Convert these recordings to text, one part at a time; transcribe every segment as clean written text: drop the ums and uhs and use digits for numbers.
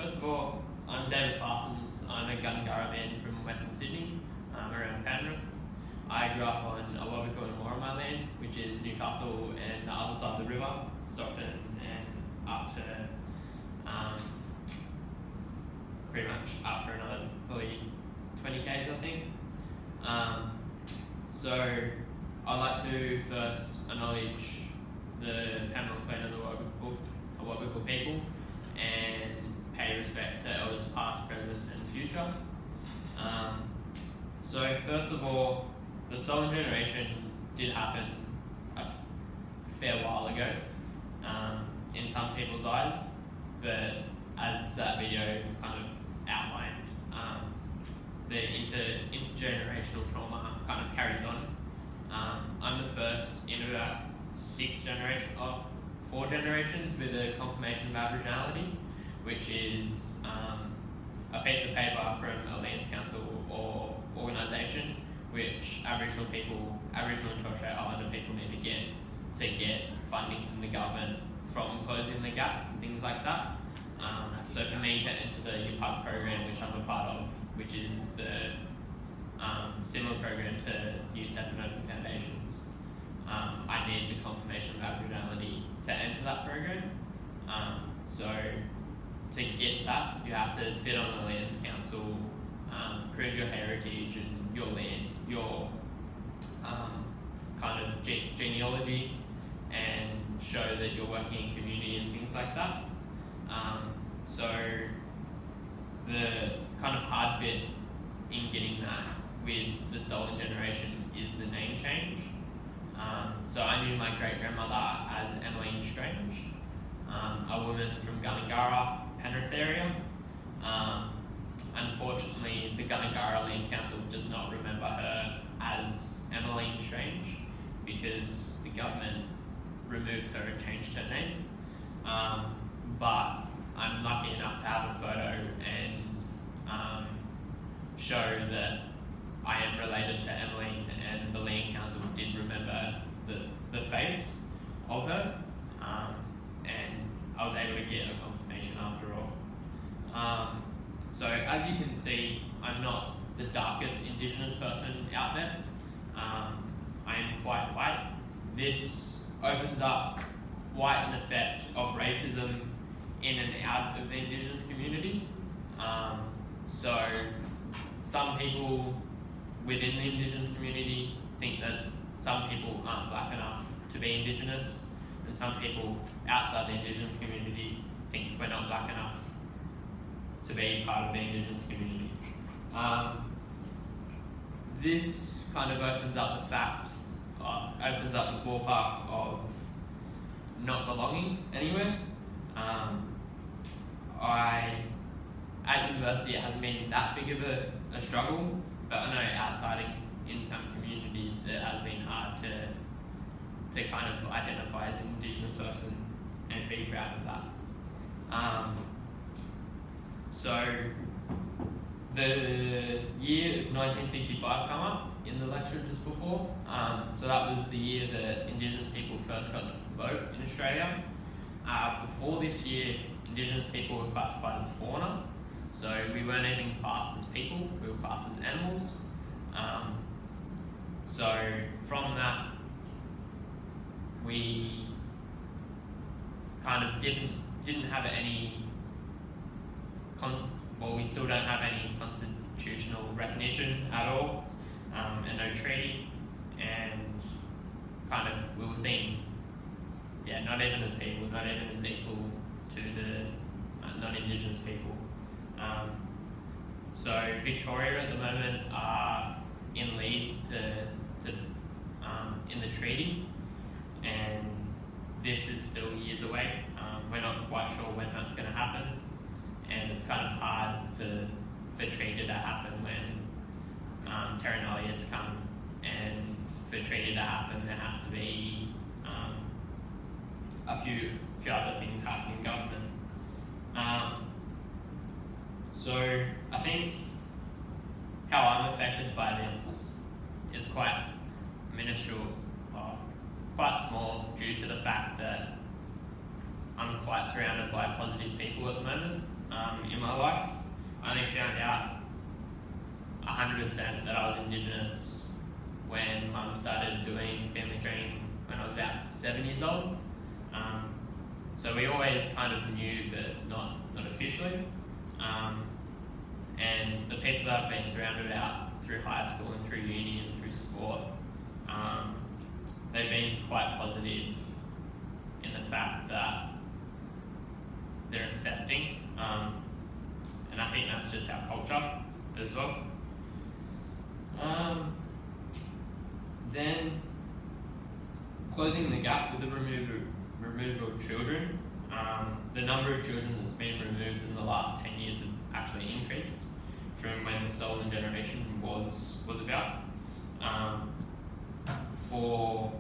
first of all, I'm David Parsons. I'm a Gundungurra man from Western Sydney, around Penrith. I grew up on Awabiko and Warramah land, which is Newcastle and the other side of the river, Stockton, and up to pretty much up for another probably 20 k's, I think. So I'd like to first acknowledge the Pamela Clan of the Awabiko people and pay respects to elders past, present and future. So first of all, the stolen generation did happen a fair while ago in some people's eyes, but as that video kind of outlined, the intergenerational trauma kind of carries on. I'm the first in about 4 generations with a confirmation of Aboriginality, which is a piece of paper from a Lands Council or organisation which Aboriginal and Torres Strait Islander people need to get funding from the government from closing the gap and things like that. So for me to enter the EPHUMA program, which I'm a part of, which is the similar program to New Step and Open Foundations, I need the confirmation of Aboriginality to enter that program. So to get that, you have to sit on the Lands Council, prove your heritage and your land, your kind of genealogy, and show that you're working in community and things like that. So the kind of hard bit in getting that with the stolen generation is the name change. So I knew my great-grandmother as Emmeline Strange, a woman from Gundungurra, Penrith area. Unfortunately, the Gundungurra Land Council does not remember her as Emmeline Strange because the government removed her and changed her name. But I'm lucky enough to have a photo and show that I am related to Emmeline, and the Land Council did remember the face of her, and I was able to get a confirmation after all. So as you can see, I'm not the darkest Indigenous person out there. I am quite white. This opens up quite an effect of racism in and out of the Indigenous community. So some people within the Indigenous community think that some people aren't black enough to be Indigenous, and some people outside the Indigenous community think we're not black enough to be part of the Indigenous community. This kind of opens up the ballpark of not belonging anywhere. At university it hasn't been that big of a struggle, but I know outside in some communities it has been hard to kind of identify as an Indigenous person and be proud of that. So the year of 1965 come up in the lecture just before. So that was the year that Indigenous people first got to vote in Australia. Before this year, Indigenous people were classified as fauna. So we weren't even classed as people, we were classed as animals. So from that, we kind of didn't have any, we still don't have any constitutional recognition at all, and no treaty, and kind of we were seen, not even as people, not even as equal to the non-Indigenous people. So Victoria at the moment are in leads in the treaty, and this is still years away. We're not quite sure when that's going to happen, and it's kind of hard for treaty to happen when terra nullius come, and for treaty to happen there has to be a few other things happening in government. So I think how I'm affected by this is quite minuscule, or quite small, due to the fact that I'm quite surrounded by positive people at the moment in my 100% that I was Indigenous when Mum started doing family training when I was about 7 years old. So we always kind of knew, but not officially. And the people that I've been surrounded about through high school and through uni and through sport, they've been quite positive in the fact that they're accepting, and I think that's just our culture as well. Then closing the gap with the removal of children. The number of children that's been removed in the last 10 years has actually increased from when the stolen generation was about. For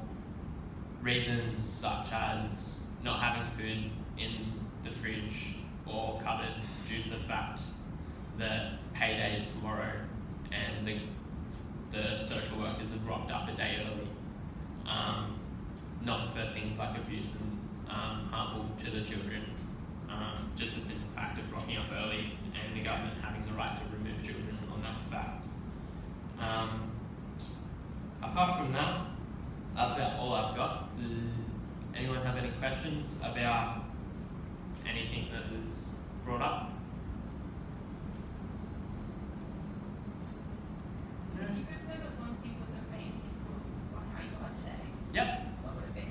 reasons such as not having food in the fridge or cupboards due to the fact that payday is tomorrow and the social workers have rocked up a day early. Not for things like abuse and harmful to the children, just the simple fact of rocking up early and the government having the right to remove children on that fact. Apart from that, that's about all I've got. Does anyone have any questions about anything that was brought up? You could say that one thing was a main influence on how you are today. Yep. What would it be?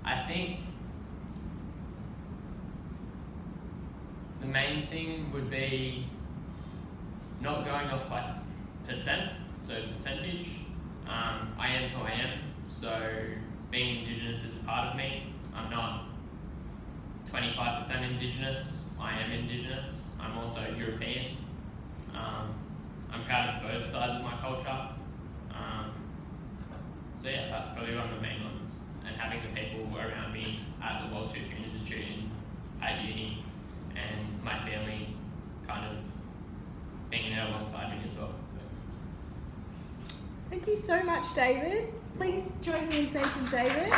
I think the main thing would be not going off by percent, so percentage. I am who I am, so being Indigenous is a part of me. I'm not 25% Indigenous, I am Indigenous. I'm also European. I'm proud of both sides of my culture. So yeah, that's probably one of the main ones. And having the people around me at the World Champion Institute at uni and my family kind of being there alongside me as well. So. Thank you so much, David. Please join me in thanking David.